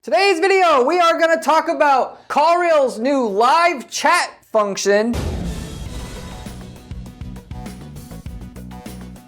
Today's video, we are going to talk about CallRail's new live chat function.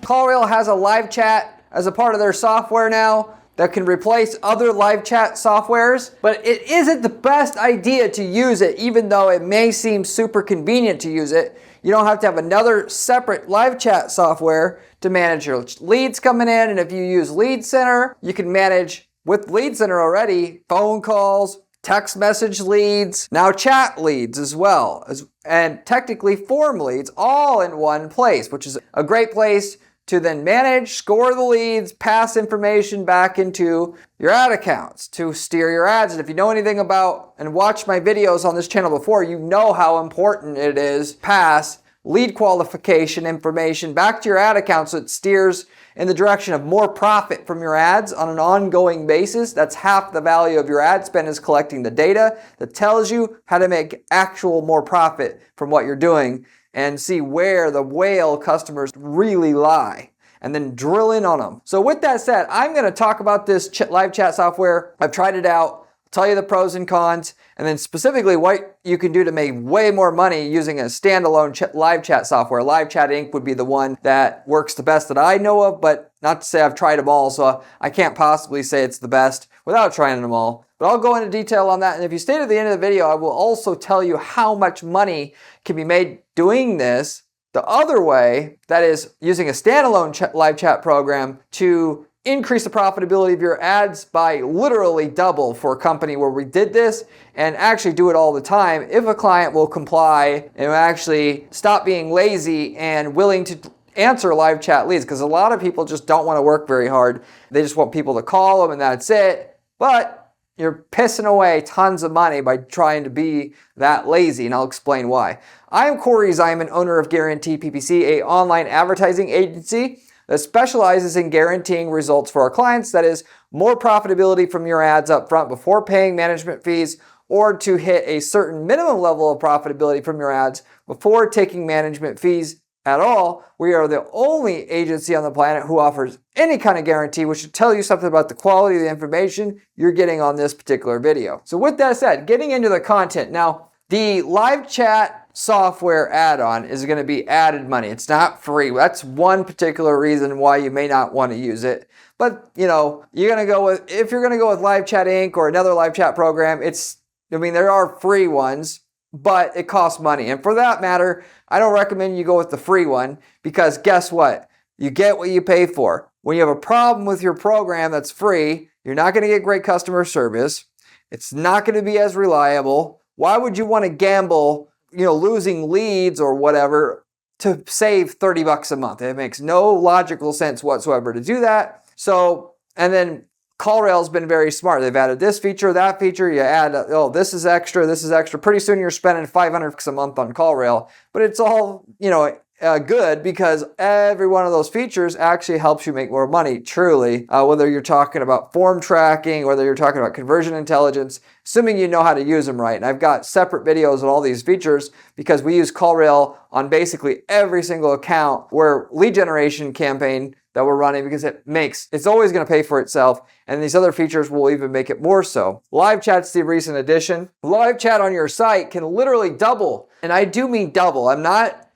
CallRail has a live chat as a part of their software now that can replace other live chat softwares, but it isn't the best idea to use it, even though it may seem super convenient to use it. You don't have to have another separate live chat software to manage your leads coming in, and if you use Lead Center, you can manage with Lead Center already phone calls, text message leads, now chat leads as well, and technically form leads all in one place, which is a great place to then manage, score the leads, pass information back into your ad accounts to steer your ads. And if you know anything about and watch my videos on this channel before, you know how important it is to pass lead qualification information back to your ad account so it steers in the direction of more profit from your ads on an ongoing basis. That's half the value of your ad spend, is collecting the data that tells you how to make actual more profit from what you're doing and see where the whale customers really lie and then drill in on them. So with that said, I'm going to talk about this live chat software. I've tried it out, tell you the pros and cons, and then specifically what you can do to make way more money using a standalone live chat software. Live Chat Inc. would be the one that works the best that I know of, but not to say I've tried them all, so I can't possibly say it's the best without trying them all. But I'll go into detail on that, and if you stay to the end of the video, I will also tell you how much money can be made doing this the other way, that is using a standalone live chat program to increase the profitability of your ads by literally double for a company where we did this and actually do it all the time if a client will comply and actually stop being lazy and willing to answer live chat leads, because a lot of people just don't want to work very hard. They just want people to call them and that's it. But you're pissing away tons of money by trying to be that lazy, and I'll explain why. I'm Corey Ziman, owner of Guaranteed PPC, an online advertising agency that specializes in guaranteeing results for our clients. That is, more profitability from your ads up front before paying management fees, or to hit a certain minimum level of profitability from your ads before taking management fees at all. We are the only agency on the planet who offers any kind of guarantee, which should tell you something about the quality of the information you're getting on this particular video. So with that said, getting into the content. Now, the live chat software add-on is going to be added money. It's not free. That's one particular reason why you may not want to use it. But, you know, if you're going to go with Live Chat Inc. or another live chat program, there are free ones, but it costs money. And for that matter, I don't recommend you go with the free one, because guess what? You get what you pay for. When you have a problem with your program that's free, you're not going to get great customer service. It's not going to be as reliable. Why would you want to gamble, losing leads or whatever to save $30 a month? It makes no logical sense whatsoever to do that. So, and then CallRail's been very smart. They've added this feature, that feature. You add, this is extra, this is extra. Pretty soon you're spending $500 a month on CallRail. But it's all, good, because every one of those features actually helps you make more money, truly. Whether you're talking about form tracking, whether you're talking about conversion intelligence, assuming you know how to use them right. And I've got separate videos on all these features because we use CallRail on basically every single account where lead generation campaign that we're running, because it's always going to pay for itself, and these other features will even make it more so. Live chat's the recent addition. Live chat on your site can literally double, and I do mean double.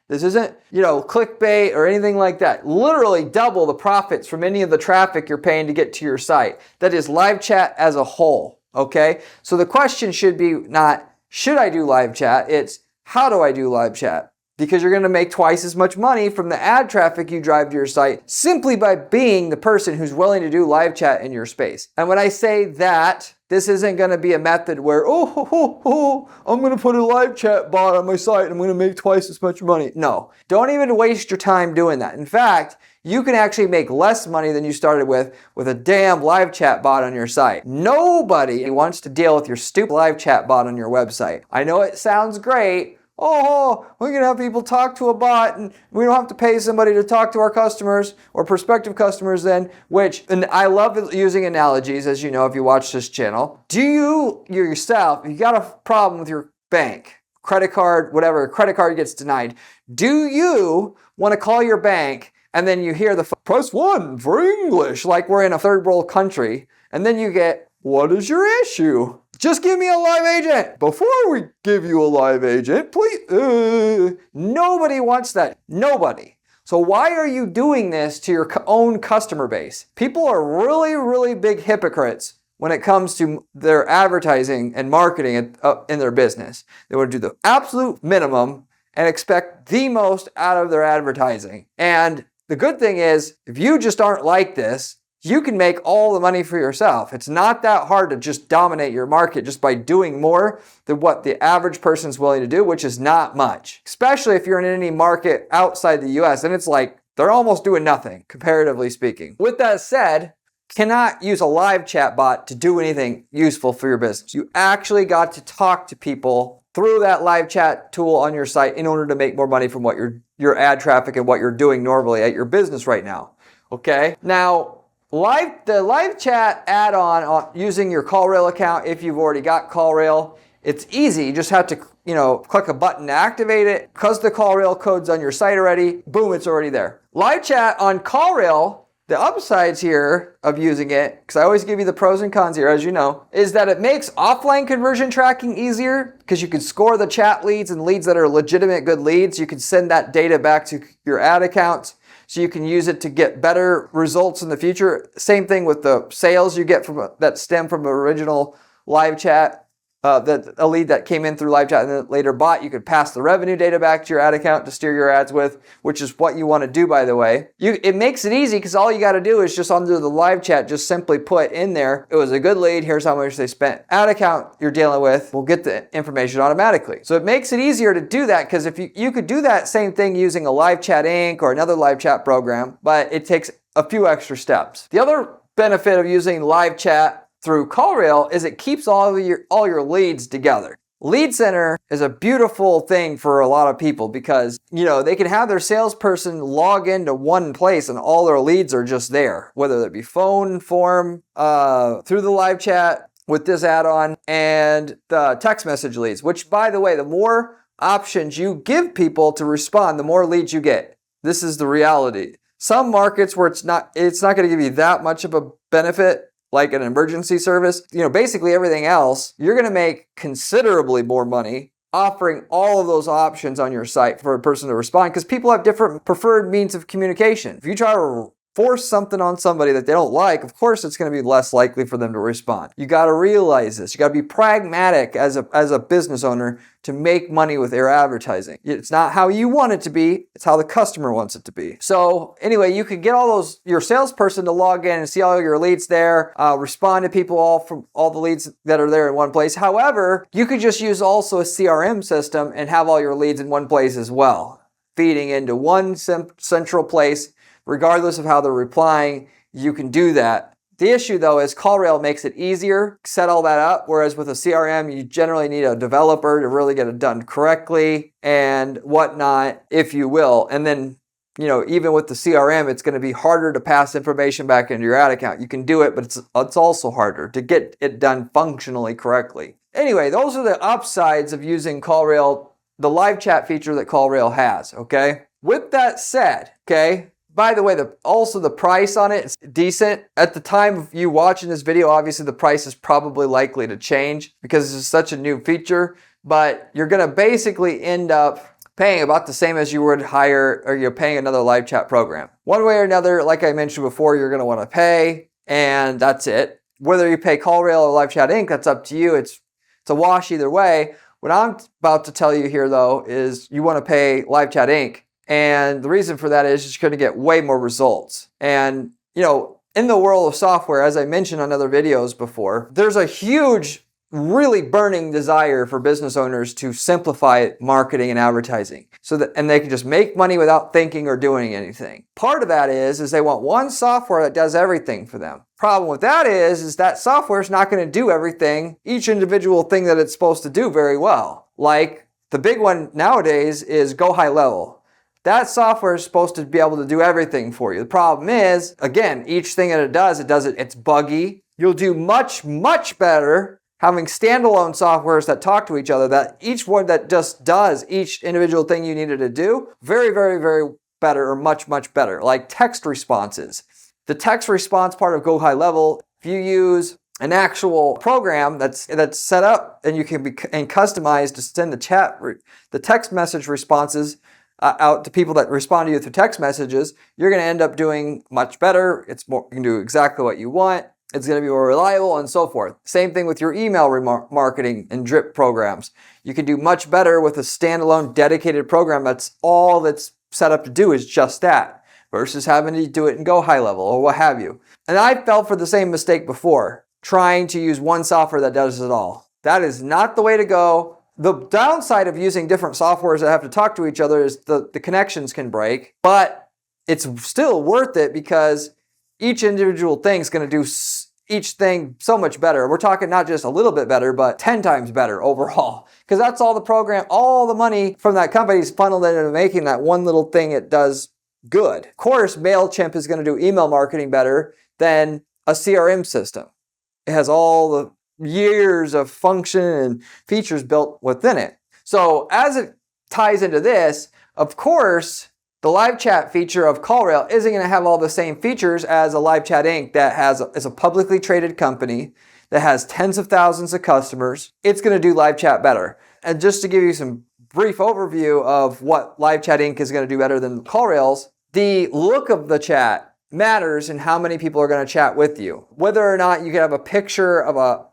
This isn't, clickbait or anything like that. Literally double the profits from any of the traffic you're paying to get to your site. That is live chat as a whole, okay? So the question should be not, should I do live chat? It's, how do I do live chat? Because you're going to make twice as much money from the ad traffic you drive to your site simply by being the person who's willing to do live chat in your space. And when I say that, this isn't going to be a method where, I'm going to put a live chat bot on my site and I'm going to make twice as much money. No, don't even waste your time doing that. In fact, you can actually make less money than you started with a damn live chat bot on your site. Nobody wants to deal with your stupid live chat bot on your website. I know it sounds great. We can have people talk to a bot and we don't have to pay somebody to talk to our customers or prospective customers then, and I love using analogies, as you know, if you watch this channel. Do you yourself, if you got a problem with your bank, credit card, whatever, credit card gets denied, do you want to call your bank and then you hear press 1 for English, like we're in a third world country, and then you get what is your issue? Just give me a live agent. Before we give you a live agent, please. Nobody wants that. Nobody. So why are you doing this to your own customer base? People are really, really big hypocrites when it comes to their advertising and marketing in their business. They want to do the absolute minimum and expect the most out of their advertising. And the good thing is, if you just aren't like this, you can make all the money for yourself. It's not that hard to just dominate your market just by doing more than what the average person's willing to do, which is not much. Especially if you're in any market outside the US, and it's like they're almost doing nothing, comparatively speaking. With that said, cannot use a live chat bot to do anything useful for your business. You actually got to talk to people through that live chat tool on your site in order to make more money from what your ad traffic and what you're doing normally at your business right now. Okay? Now, the live chat add-on using your CallRail account, if you've already got CallRail, it's easy. You just have to, click a button to activate it. Because the CallRail code's on your site already, boom, it's already there. Live chat on CallRail, the upsides here of using it, because I always give you the pros and cons here, as you know, is that it makes offline conversion tracking easier because you can score the chat leads and leads that are legitimate good leads. You can send that data back to your ad accounts so you can use it to get better results in the future. Same thing with the sales you get from that stem from original live chat. A lead that came in through live chat and then later bought, you could pass the revenue data back to your ad account to steer your ads with, which is what you want to do, by the way. It makes it easy because all you got to do is just under the live chat, just simply put in there, it was a good lead, here's how much they spent. Ad account you're dealing with will get the information automatically. So it makes it easier to do that because if you could do that same thing using a Live Chat Inc. or another live chat program, but it takes a few extra steps. The other benefit of using live chat through CallRail is it keeps all your leads together. Lead Center is a beautiful thing for a lot of people because, they can have their salesperson log into one place and all their leads are just there, whether it be phone, form, through the live chat with this add-on and the text message leads, which, by the way, the more options you give people to respond, the more leads you get. This is the reality. Some markets where it's not going to give you that much of a benefit, like an emergency service, basically everything else, you're going to make considerably more money offering all of those options on your site for a person to respond because people have different preferred means of communication. If you try to force something on somebody that they don't like, of course it's going to be less likely for them to respond. You got to realize this. You got to be pragmatic as a business owner to make money with your advertising. It's not how you want it to be, it's how the customer wants it to be. So anyway, you could get your salesperson to log in and see all your leads there, respond to people from all the leads that are there in one place. However, you could just use also a CRM system and have all your leads in one place as well, feeding into one central place. Regardless of how they're replying, you can do that. The issue, though, is CallRail makes it easier to set all that up, whereas with a CRM, you generally need a developer to really get it done correctly and whatnot, if you will. And then, even with the CRM, it's going to be harder to pass information back into your ad account. You can do it, but it's also harder to get it done functionally correctly. Anyway, those are the upsides of using CallRail, the live chat feature that CallRail has, okay? With that said, okay, by the way, also the price on it is decent. At the time of you watching this video, obviously the price is probably likely to change because this is such a new feature, but you're going to basically end up paying about the same as you would hire or you're paying another live chat program. One way or another, like I mentioned before, you're going to want to pay, and that's it. Whether you pay CallRail or Live Chat Inc., that's up to you. It's a wash either way. What I'm about to tell you here, though, is you want to pay Live Chat Inc., and the reason for that is you're going to get way more results. And, in the world of software, as I mentioned on other videos before, there's a huge, really burning desire for business owners to simplify marketing and advertising and they can just make money without thinking or doing anything. Part of that is they want one software that does everything for them. Problem with that is that software is not going to do everything, each individual thing that it's supposed to do very well. Like the big one nowadays is Go High Level. That software is supposed to be able to do everything for you. The problem is, again, each thing that it's buggy. You'll do much, much better having standalone softwares that talk to each other, that each one that just does each individual thing you needed to do, very, very, very better or much, much better. Like text responses. The text response part of Go High Level, if you use an actual program that's set up and you can be and customized to send the text message responses out to people that respond to you through text messages, you're going to end up doing much better. You can do exactly what you want. It's going to be more reliable and so forth. Same thing with your email marketing and drip programs. You can do much better with a standalone dedicated program that's all that's set up to do is just that, versus having to do it and go high level or what have you. And I fell for the same mistake before, trying to use one software that does it all. That is not the way to go. The downside of using different softwares that have to talk to each other is the connections can break, but it's still worth it because each individual thing is going to do each thing so much better. We're talking not just a little bit better, but 10 times better overall. Because that's all the money from that company is funneled into making that one little thing it does good. Of course, MailChimp is going to do email marketing better than a CRM system. It has all the years of function and features built within it. So as it ties into this, of course, the live chat feature of CallRail isn't going to have all the same features as a Live Chat Inc. that is a publicly traded company that has tens of thousands of customers. It's going to do live chat better. And just to give you some brief overview of what Live Chat Inc. is going to do better than CallRail's, the look of the chat matters in how many people are going to chat with you. Whether or not you can have a picture of a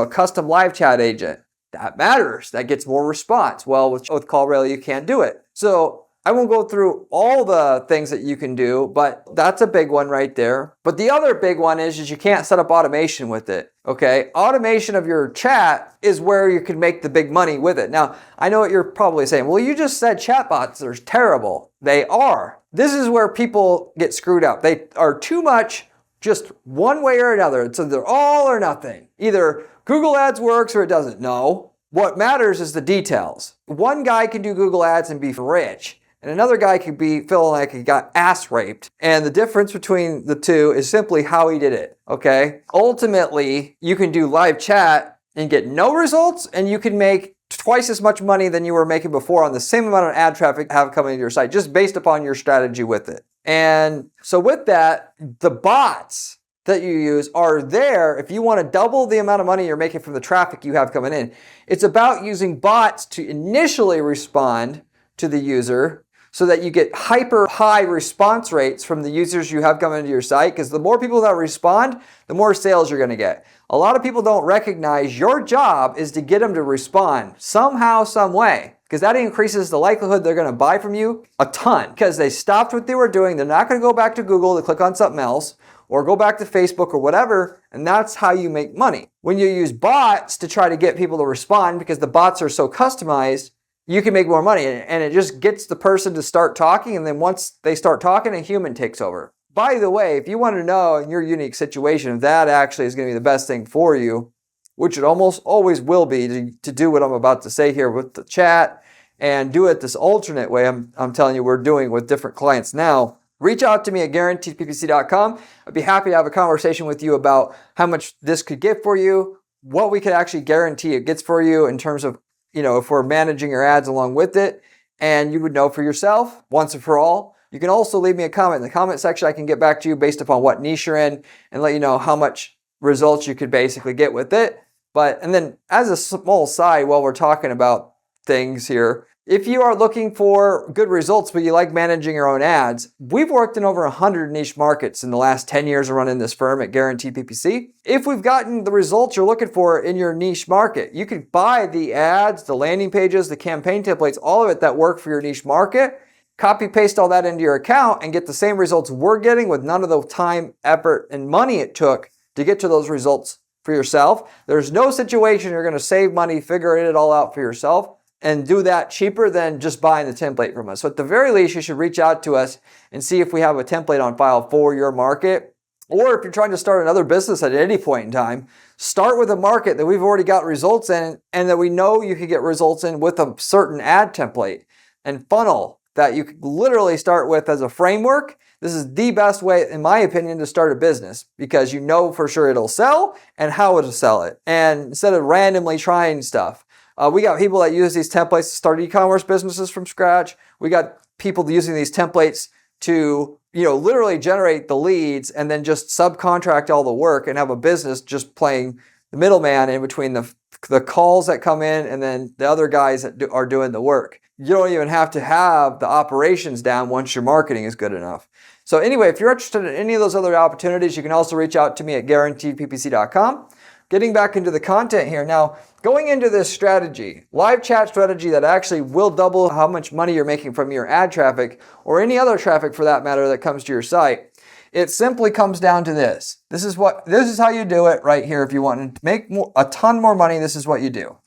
custom live chat agent, that matters. That gets more response. Well, with CallRail, you can't do it. So I won't go through all the things that you can do, but that's a big one right there. But the other big one is you can't set up automation with it, okay? Automation of your chat is where you can make the big money with it. Now, I know what you're probably saying. Well, you just said chatbots are terrible. They are. This is where people get screwed up. They are too much just one way or another. So they're all or nothing. Either Google Ads works or it doesn't. No. What matters is the details. One guy can do Google Ads and be rich, and another guy could be feeling like he got ass raped. And the difference between the two is simply how he did it, okay? Ultimately, you can do live chat and get no results, and you can make twice as much money than you were making before on the same amount of ad traffic have coming to your site, just based upon your strategy with it. And so with that, the bots that you use are there if you want to double the amount of money you're making from the traffic you have coming in. It's about using bots to initially respond to the user so that you get hyper high response rates from the users you have coming into your site, because the more people that respond, the more sales you're going to get. A lot of people don't recognize your job is to get them to respond somehow, some way, because that increases the likelihood they're going to buy from you a ton, because they stopped what they were doing. They're not going to go back to Google to click on something else or go back to Facebook or whatever, and that's how you make money. When you use bots to try to get people to respond, because the bots are so customized, you can make more money, and it just gets the person to start talking, and then once they start talking, a human takes over. By the way, if you want to know in your unique situation if that actually is going to be the best thing for you, which it almost always will be to do what I'm about to say here with the chat and do it this alternate way I'm telling you we're doing with different clients now, reach out to me at guaranteedppc.com. I'd be happy to have a conversation with you about how much this could get for you, what we could actually guarantee it gets for you in terms of, if we're managing your ads along with it, and you would know for yourself once and for all. You can also leave me a comment in the comment section. I can get back to you based upon what niche you're in and let you know how much results you could basically get with it. And then as a small side while we're talking about things here, if you are looking for good results but you like managing your own ads, we've worked in over 100 niche markets in the last 10 years of running this firm at Guaranteed PPC. If we've gotten the results you're looking for in your niche market, you could buy the ads, the landing pages, the campaign templates, all of it that work for your niche market, copy paste all that into your account and get the same results we're getting with none of the time, effort, and money it took to get to those results for yourself. There's no situation you're going to save money figuring it all out for yourself and do that cheaper than just buying the template from us. So at the very least, you should reach out to us and see if we have a template on file for your market. Or if you're trying to start another business at any point in time, start with a market that we've already got results in and that we know you can get results in with a certain ad template and funnel that you could literally start with as a framework. This is the best way, in my opinion, to start a business because you know for sure it'll sell and how it'll sell it. And instead of randomly trying stuff, we got people that use these templates to start e-commerce businesses from scratch. We got people using these templates to, literally generate the leads and then just subcontract all the work and have a business just playing the middleman in between the calls that come in and then the other guys that are doing the work. You don't even have to have the operations down once your marketing is good enough. So anyway, if you're interested in any of those other opportunities, you can also reach out to me at guaranteedppc.com. Getting back into the content here. Now, going into this strategy, live chat strategy that actually will double how much money you're making from your ad traffic or any other traffic for that matter that comes to your site, it simply comes down to this. This is how you do it right here. If you want to make a ton more money, this is what you do.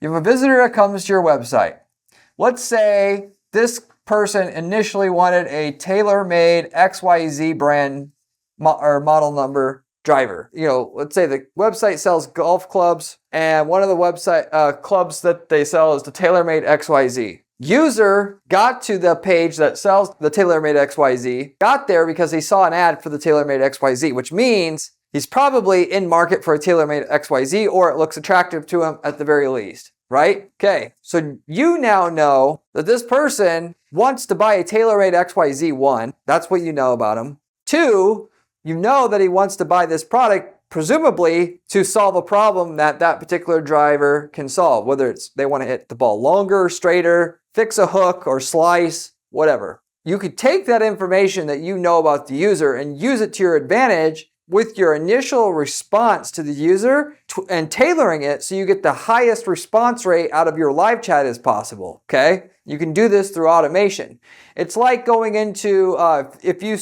You have a visitor that comes to your website. Let's say this person initially wanted a tailor-made XYZ brand or model number driver. Let's say the website sells golf clubs and one of the website clubs that they sell is the TaylorMade XYZ. User got to the page that sells the TaylorMade XYZ, got there because he saw an ad for the TaylorMade XYZ, which means he's probably in market for a TaylorMade XYZ or it looks attractive to him at the very least, right? Okay, so you now know that this person wants to buy a TaylorMade XYZ. 1, that's what you know about him. 2, you know that he wants to buy this product, presumably to solve a problem that particular driver can solve, whether it's they want to hit the ball longer, straighter, fix a hook or slice, whatever. You could take that information that you know about the user and use it to your advantage with your initial response to the user and tailoring it so you get the highest response rate out of your live chat as possible, okay? You can do this through automation. It's like going into, if you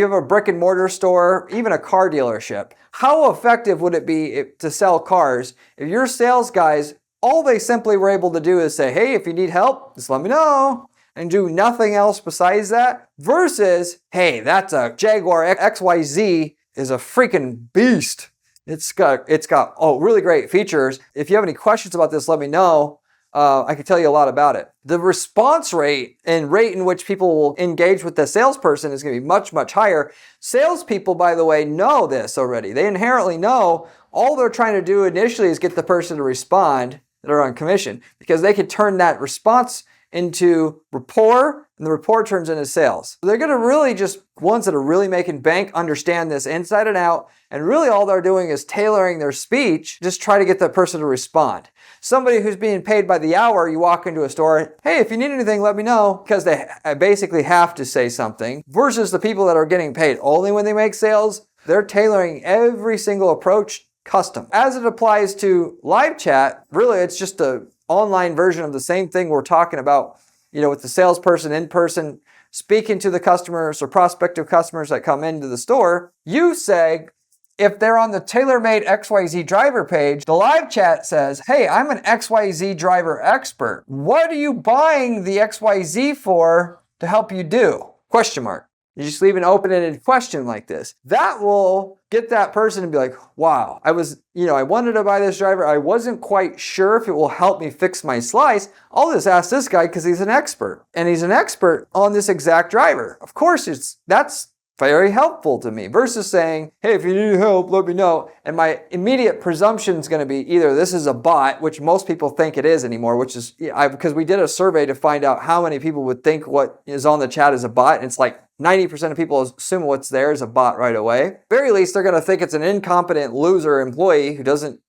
have a brick and mortar store, even a car dealership, how effective would it be to sell cars if your sales guys, all they simply were able to do is say, hey, if you need help, just let me know, and do nothing else besides that, versus, hey, that's a Jaguar XYZ is a freaking beast. It's got really great features. If you have any questions about this, let me know. I can tell you a lot about it. The response rate and rate in which people will engage with the salesperson is going to be much, much higher. Salespeople, by the way, know this already. They inherently know all they're trying to do initially is get the person to respond that are on commission because they can turn that response into rapport and the rapport turns into sales. They're going to really just, ones that are really making bank understand this inside and out, and really all they're doing is tailoring their speech, just try to get that person to respond. Somebody who's being paid by the hour, you walk into a store, hey, if you need anything, let me know, because they basically have to say something, versus the people that are getting paid only when they make sales, they're tailoring every single approach custom. As it applies to live chat, really it's just a online version of the same thing we're talking about, with the salesperson in person, speaking to the customers or prospective customers that come into the store. You say, if they're on the TaylorMade XYZ driver page, the live chat says, hey, I'm an XYZ driver expert. What are you buying the XYZ for to help you do? Question mark. You just leave an open-ended question like this. That will get that person to be like, wow, I wanted to buy this driver. I wasn't quite sure if it will help me fix my slice. I'll just ask this guy because he's an expert. And he's an expert on this exact driver. Of course, that's very helpful to me versus saying, hey, if you need help, let me know. And my immediate presumption is going to be either this is a bot, which most people think it is anymore, which is, because we did a survey to find out how many people would think what is on the chat is a bot. And it's like 90% of people assume what's there is a bot right away. Very least, they're going to think it's an incompetent loser employee who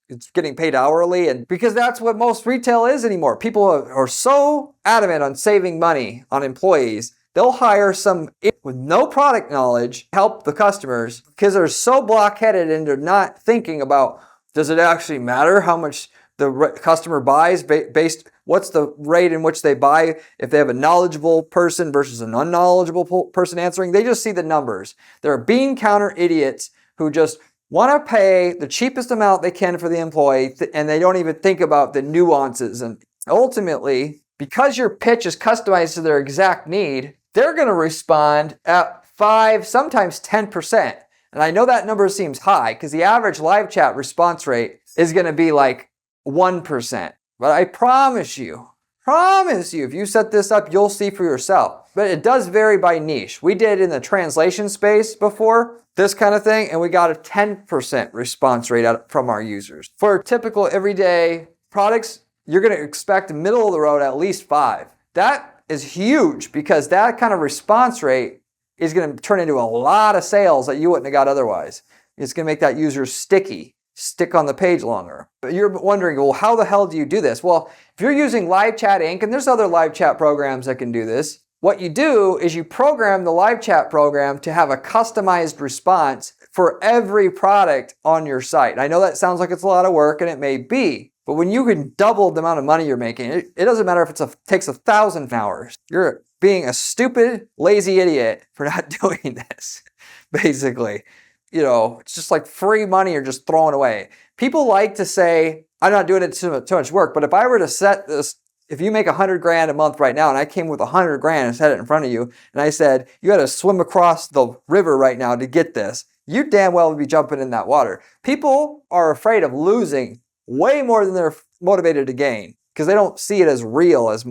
it's getting paid hourly. And because that's what most retail is anymore. People are so adamant on saving money on employees, they'll hire some with no product knowledge, help the customers because they're so blockheaded into not thinking about, does it actually matter how much the customer buys based, what's the rate in which they buy if they have a knowledgeable person versus an unknowledgeable person answering? They just see the numbers. They're bean counter idiots who just want to pay the cheapest amount they can for the employee and they don't even think about the nuances. And ultimately, because your pitch is customized to their exact need, they're going to respond at 5, sometimes 10%. And I know that number seems high because the average live chat response rate is going to be like 1%. But I promise you, if you set this up, you'll see for yourself. But it does vary by niche. We did in the translation space before, this kind of thing, and we got a 10% response rate from our users. For typical everyday products, you're going to expect middle of the road at least 5. That is huge because that kind of response rate is going to turn into a lot of sales that you wouldn't have got otherwise. It's going to make that user stick on the page longer. But you're wondering, well, how the hell do you do this? Well, if you're using Live Chat Inc., and there's other live chat programs that can do this, what you do is you program the live chat program to have a customized response for every product on your site. I know that sounds like it's a lot of work, and it may be, but when you can double the amount of money you're making, it doesn't matter if it takes 1,000 hours. You're being a stupid, lazy idiot for not doing this, basically. You know, it's just like free money you're just throwing away. People like to say, I'm not doing it too much work, but if I were to set this, if you make $100,000 a month right now, and I came with $100,000 and set it in front of you, and I said, you got to swim across the river right now to get this, you damn well would be jumping in that water. People are afraid of losing way more than they're motivated to gain because they don't see it as real as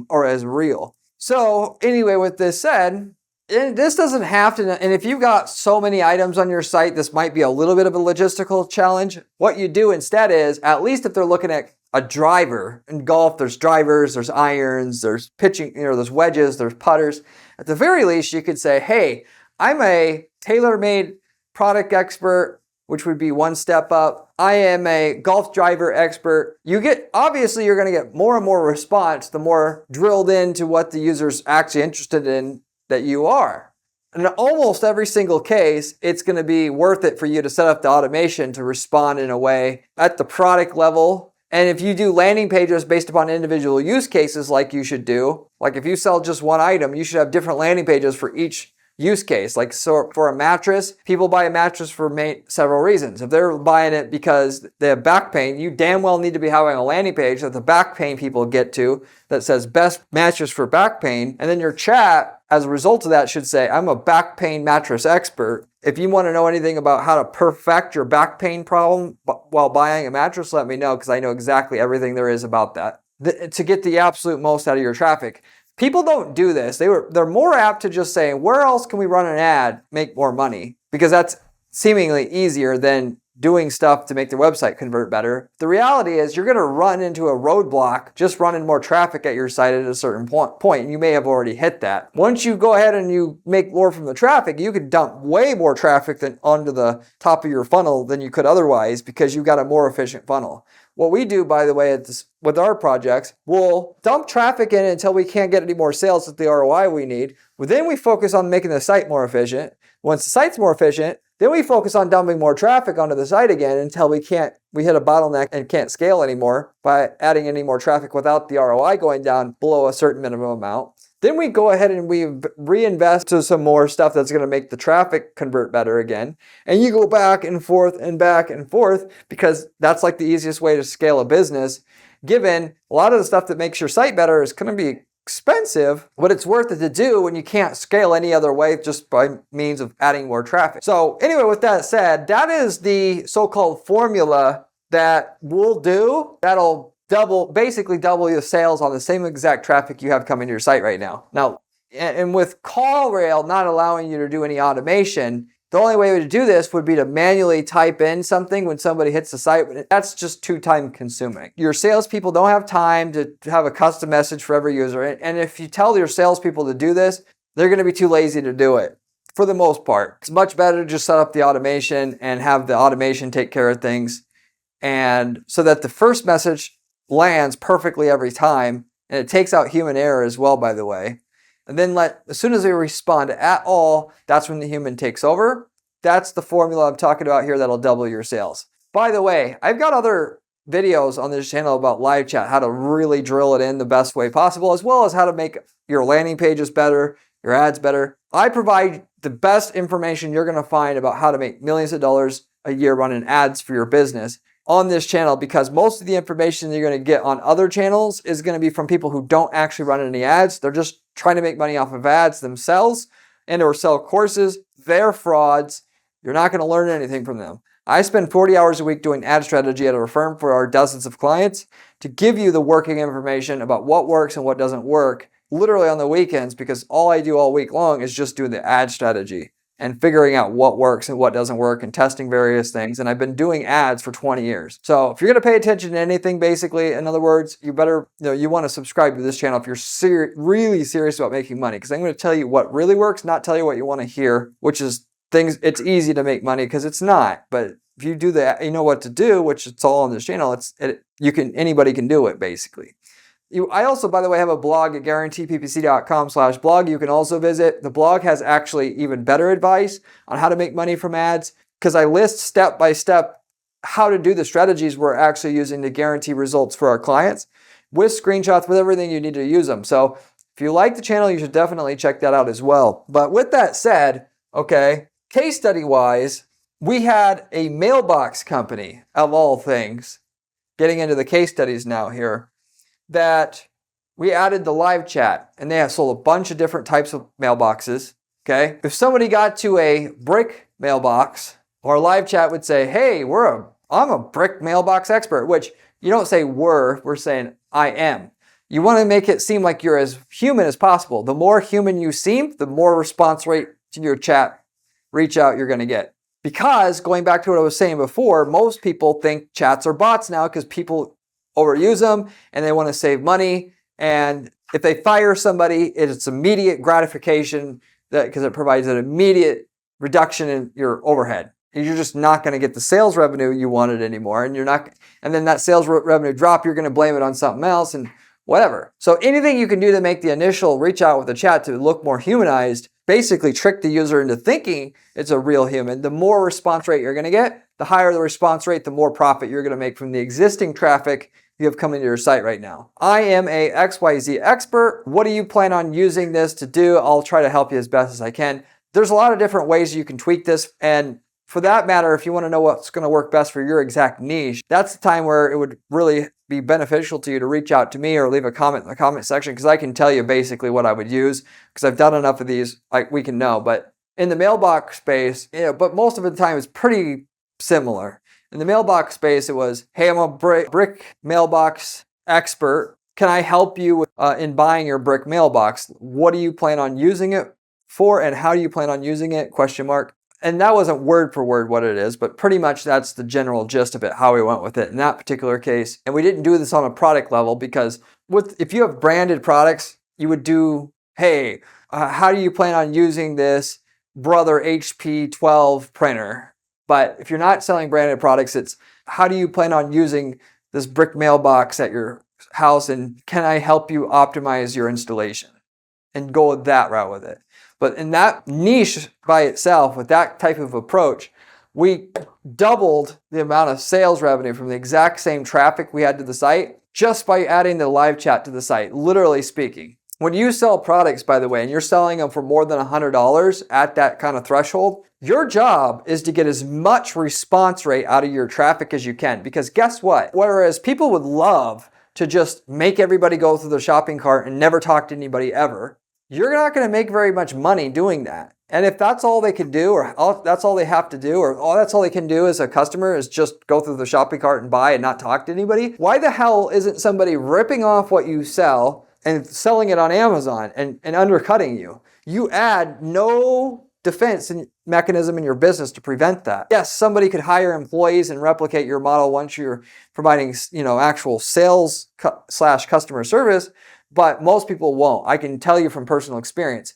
real. So anyway, with this said, this doesn't have to, and if you've got so many items on your site, this might be a little bit of a logistical challenge. What you do instead is, at least if they're looking at a driver, in golf, there's drivers, there's irons, there's pitching, there's wedges, there's putters. At the very least, you could say, hey, I'm a tailor-made product expert, which would be one step up. I am a golf driver expert. Obviously you're going to get more and more response the more drilled into what the user's actually interested in that you are. In almost every single case, it's going to be worth it for you to set up the automation to respond in a way at the product level. And if you do landing pages based upon individual use cases like you should do, like if you sell just one item, you should have different landing pages for each use case. Like, so for a mattress, people buy a mattress for several reasons. If they're buying it because they have back pain, you damn well need to be having a landing page that the back pain people get to that says best mattress for back pain. And then your chat, as a result of that, should say, I'm a back pain mattress expert. If you want to know anything about how to perfect your back pain problem while buying a mattress, let me know, because I know exactly everything there is about that to get the absolute most out of your traffic. People don't do this. They're more apt to just say, where else can we run an ad, make more money? Because that's seemingly easier than doing stuff to make their website convert better. The reality is you're going to run into a roadblock just running more traffic at your site at a certain point, and you may have already hit that. Once you go ahead and you make more from the traffic, you could dump way more traffic onto the top of your funnel than you could otherwise because you've got a more efficient funnel. What we do, by the way, with our projects, we'll dump traffic in until we can't get any more sales at the ROI we need. But then we focus on making the site more efficient. Once the site's more efficient, then we focus on dumping more traffic onto the site again until we hit a bottleneck and can't scale anymore by adding any more traffic without the ROI going down below a certain minimum amount. Then we go ahead and we reinvest to some more stuff that's going to make the traffic convert better again. And you go back and forth because that's like the easiest way to scale a business. Given a lot of the stuff that makes your site better is going to be expensive, but it's worth it to do when you can't scale any other way just by means of adding more traffic. So anyway, with that said, that is the so-called formula that we'll do. That'll basically double your sales on the same exact traffic you have coming to your site right now. Now, and with CallRail not allowing you to do any automation, the only way to do this would be to manually type in something when somebody hits the site. That's just too time consuming. Your salespeople don't have time to have a custom message for every user. And if you tell your salespeople to do this, they're going to be too lazy to do it for the most part. It's much better to just set up the automation and have the automation take care of things. And so that the first message lands perfectly every time, and it takes out human error as well, by the way. And then as soon as they respond at all, that's when the human takes over. That's the formula I'm talking about here that'll double your sales. By the way, I've got other videos on this channel about live chat, how to really drill it in the best way possible, as well as how to make your landing pages better, your ads better. I provide the best information you're going to find about how to make millions of dollars a year running ads for your business on this channel, because most of the information you're going to get on other channels is going to be from people who don't actually run any ads. They're just trying to make money off of ads themselves and or sell courses. They're frauds. You're not going to learn anything from them. I spend 40 hours a week doing ad strategy at a firm for our dozens of clients to give you the working information about what works and what doesn't work, literally on the weekends, because all I do all week long is just do the ad strategy. and figuring out what works and what doesn't work and testing various things. And I've been doing ads for 20 years. So if you're going to pay attention to anything, basically, in other words, you better, you want to subscribe to this channel if you're really serious about making money, because I'm going to tell you what really works, not tell you what you want to hear, which is things. It's easy to make money because it's not, but if you do that, you know what to do, which it's all on this channel. Anybody can do it basically. I also, by the way, have a blog at guaranteeppc.com/blog. You can also visit. The blog has actually even better advice on how to make money from ads, because I list step by step how to do the strategies we're actually using to guarantee results for our clients, with screenshots, with everything you need to use them. So if you like the channel, you should definitely check that out as well. But with that said, okay, case study wise, we had a mailbox company, of all things, getting into the case studies now here, that we added the live chat, and they have sold a bunch of different types of mailboxes. Okay, if somebody got to a brick mailbox, our live chat would say, hey, I'm a brick mailbox expert, which you don't say we're saying I am. You want to make it seem like you're as human as possible. The more human you seem, the more response rate to your chat reach out you're going to get. Because going back to what I was saying before, most people think chats are bots now because people overuse them and they want to save money. And if they fire somebody, it's immediate gratification because it provides an immediate reduction in your overhead. And you're just not going to get the sales revenue you wanted anymore. And then that sales revenue drop, you're going to blame it on something else and whatever. So anything you can do to make the initial reach out with the chat to look more humanized, basically trick the user into thinking it's a real human. The more response rate you're going to get, the higher the response rate, the more profit you're going to make from the existing traffic you have coming to your site right now. I am a XYZ expert. What do you plan on using this to do? I'll try to help you as best as I can. There's a lot of different ways you can tweak this. And for that matter, if you want to know what's going to work best for your exact niche, that's the time where it would really be beneficial to you to reach out to me or leave a comment in the comment section, because I can tell you basically what I would use, because I've done enough of these, we can know. But in the mailbox space, but most of the time it's pretty similar. In the mailbox space, it was, hey, I'm a brick mailbox expert. Can I help you in buying your brick mailbox? What do you plan on using it for, and how do you plan on using it? ? And that wasn't word for word what it is, but pretty much that's the general gist of it, how we went with it in that particular case. And we didn't do this on a product level, because if you have branded products, you would do, hey, how do you plan on using this Brother HP 12 printer? But if you're not selling branded products, it's how do you plan on using this brick mailbox at your house, and can I help you optimize your installation? And go that route with it. But in that niche by itself, with that type of approach, we doubled the amount of sales revenue from the exact same traffic we had to the site just by adding the live chat to the site, literally speaking. When you sell products, by the way, and you're selling them for more than $100 at that kind of threshold, your job is to get as much response rate out of your traffic as you can. Because guess what? Whereas people would love to just make everybody go through their shopping cart and never talk to anybody ever, you're not going to make very much money doing that. And if that's all they can do, or that's all they have to do, or that's all they can do as a customer is just go through the shopping cart and buy and not talk to anybody, why the hell isn't somebody ripping off what you sell and selling it on Amazon and undercutting you? You add no defense mechanism in your business to prevent that. Yes, somebody could hire employees and replicate your model once you're providing, actual sales / customer service, but most people won't. I can tell you from personal experience.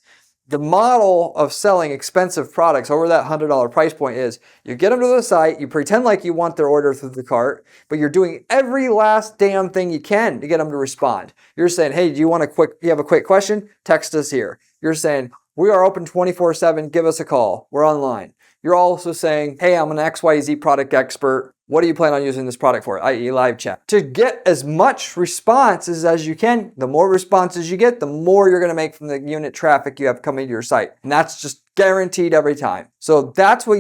The model of selling expensive products over that $100 price point is you get them to the site, you pretend like you want their order through the cart, but you're doing every last damn thing you can to get them to respond. You're saying, hey, do you have a quick question? Text us here. You're saying, we are open 24/7, give us a call. We're online. You're also saying, hey, I'm an XYZ product expert. What do you plan on using this product for? i.e. live chat. To get as much responses as you can, the more responses you get, the more you're going to make from the unit traffic you have coming to your site. And that's just guaranteed every time. So that's what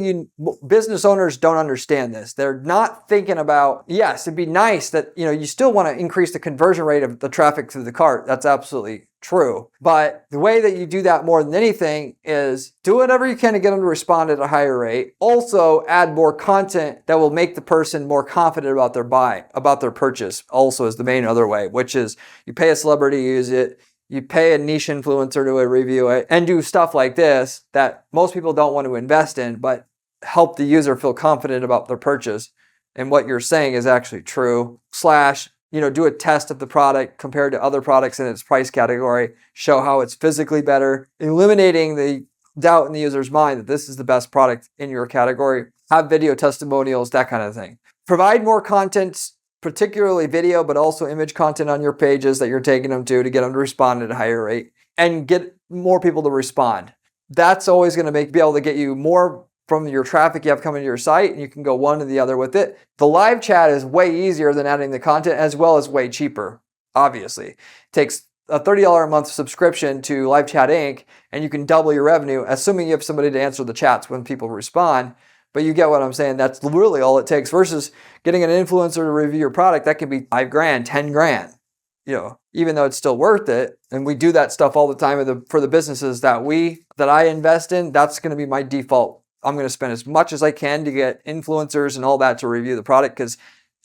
business owners don't understand this. They're not thinking about, yes, it'd be nice that, you still want to increase the conversion rate of the traffic through the cart. That's absolutely true. But the way that you do that more than anything is do whatever you can to get them to respond at a higher rate. Also add more content that will make the person more confident about their purchase. Also is the main other way, which is you pay a celebrity to use it. you pay a niche influencer to review it and do stuff like this that most people don't want to invest in, but help the user feel confident about their purchase and what you're saying is actually true. / do a test of the product compared to other products in its price category, show how it's physically better, eliminating the doubt in the user's mind that this is the best product in your category. Have video testimonials, that kind of thing. Provide more content, particularly video, but also image content on your pages that you're taking them to get them to respond at a higher rate and get more people to respond. That's always going to be able to get you more from your traffic you have coming to your site, and you can go one to the other with it. The live chat is way easier than adding the content, as well as way cheaper, obviously. It takes a $30 a month subscription to Live Chat Inc., and you can double your revenue, assuming you have somebody to answer the chats when people respond. But you get what I'm saying. That's really all it takes versus getting an influencer to review your product. That can be $5,000, $10,000, even though it's still worth it. And we do that stuff all the time for the businesses that I invest in. That's going to be my default. I'm going to spend as much as I can to get influencers and all that to review the product because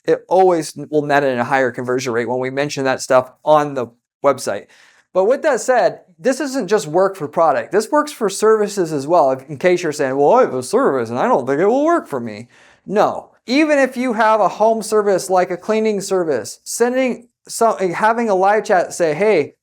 it always will net in a higher conversion rate when we mention that stuff on the website. But with that said, this isn't just work for product. This works for services as well. In case you're saying, well, I have a service and I don't think it will work for me. No. Even if you have a home service like a cleaning service, having a live chat say, hey,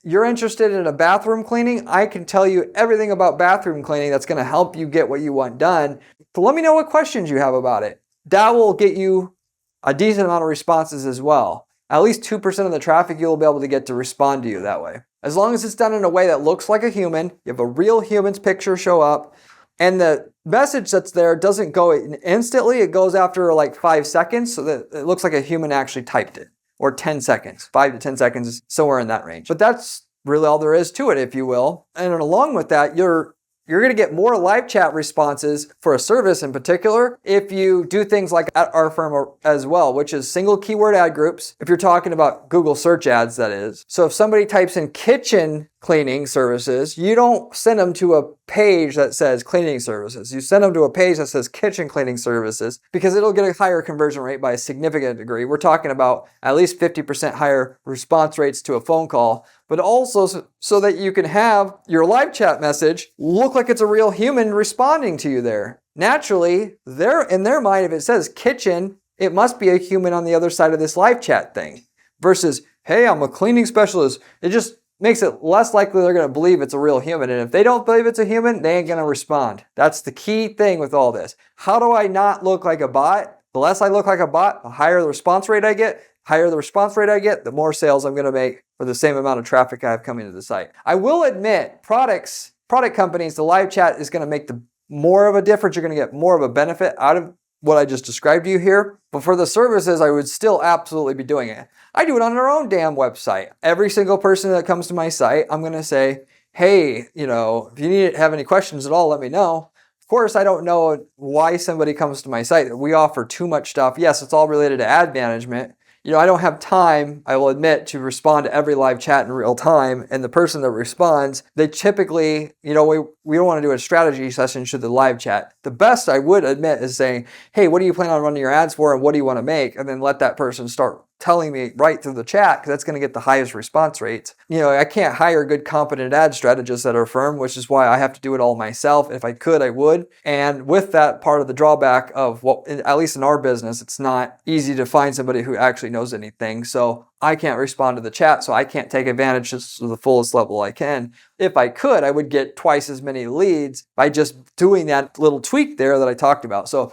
you're interested in a bathroom cleaning? I can tell you everything about bathroom cleaning that's going to help you get what you want done. So let me know what questions you have about it. That will get you a decent amount of responses as well. At least 2% of the traffic you'll be able to get to respond to you that way. As long as it's done in a way that looks like a human, you have a real human's picture show up, and the message that's there doesn't go instantly, it goes after like 5 seconds so that it looks like a human actually typed it. Or 10 seconds, 5 to 10 seconds, somewhere in that range. But that's really all there is to it, if you will. And along with that, you're going to get more live chat responses for a service in particular if you do things like at our firm as well, which is single keyword ad groups. If you're talking about Google search ads, that is. So if somebody types in kitchen cleaning services, you don't send them to a page that says cleaning services. You send them to a page that says kitchen cleaning services because it'll get a higher conversion rate by a significant degree. We're talking about at least 50% higher response rates to a phone call, but also so that you can have your live chat message look like it's a real human responding to you there. Naturally, in their mind, if it says kitchen, it must be a human on the other side of this live chat thing versus, hey, I'm a cleaning specialist. It just makes it less likely they're going to believe it's a real human. And if they don't believe it's a human, they ain't going to respond. That's the key thing with all this. How do I not look like a bot? The less I look like a bot, the higher the response rate I get. Higher the response rate I get, the more sales I'm going to make for the same amount of traffic I have coming to the site. I will admit, product companies, the live chat is going to make more of a difference. You're going to get more of a benefit out of what I just described to you here. But for the services, I would still absolutely be doing it. I do it on their own damn website. Every single person that comes to my site, I'm going to say, hey, if you have any questions at all, let me know. Of course, I don't know why somebody comes to my site. We offer too much stuff. Yes, it's all related to ad management. I don't have time, I will admit, to respond to every live chat in real time. And the person that responds, they typically, we don't want to do a strategy session should the live chat. The best I would admit is saying, hey, what do you plan on running your ads for and what do you want to make? And then let that person start telling me right through the chat because that's going to get the highest response rates. I can't hire good, competent ad strategists at our firm, which is why I have to do it all myself. If I could, I would. And with that, part of the drawback of at least in our business, it's not easy to find somebody who actually knows anything. So I can't respond to the chat, so I can't take advantage to the fullest level I can. If I could, I would get twice as many leads by just doing that little tweak there that I talked about. So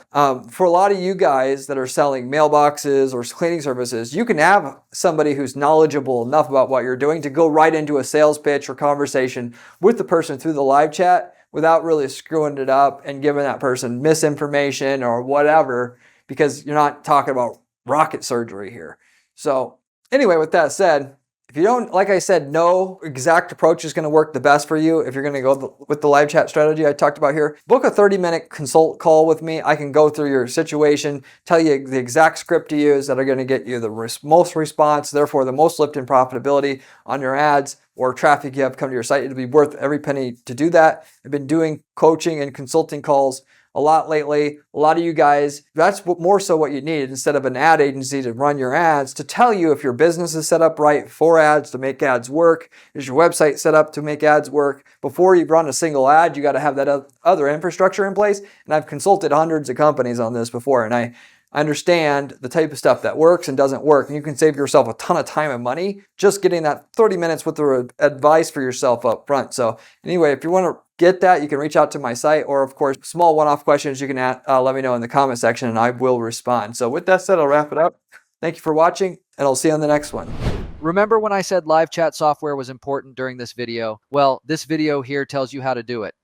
for a lot of you guys that are selling mailboxes or cleaning services, you can have somebody who's knowledgeable enough about what you're doing to go right into a sales pitch or conversation with the person through the live chat without really screwing it up and giving that person misinformation or whatever, because you're not talking about rocket surgery here. So anyway, with that said, if you don't, like I said, no exact approach is going to work the best for you if you're going to go with the live chat strategy I talked about here, book a 30-minute consult call with me. I can go through your situation, tell you the exact script to use that are going to get you the most response, therefore the most lift in profitability on your ads or traffic you have come to your site. It'll be worth every penny to do that. I've been doing coaching and consulting calls a lot lately. A lot of you guys, that's more so what you need instead of an ad agency to run your ads, to tell you if your business is set up right for ads, to make ads work. Is your website set up to make ads work? Before you run a single ad, you got to have that other infrastructure in place. And I've consulted hundreds of companies on this before, and I understand the type of stuff that works and doesn't work. And you can save yourself a ton of time and money just getting that 30 minutes with the advice for yourself up front. So anyway, if you want to get that, you can reach out to my site, or of course, small one-off questions you can let me know in the comment section and I will respond. So with that said, I'll wrap it up. Thank you for watching, and I'll see you on the next one. Remember when I said live chat software was important during this video? Well, this video here tells you how to do it.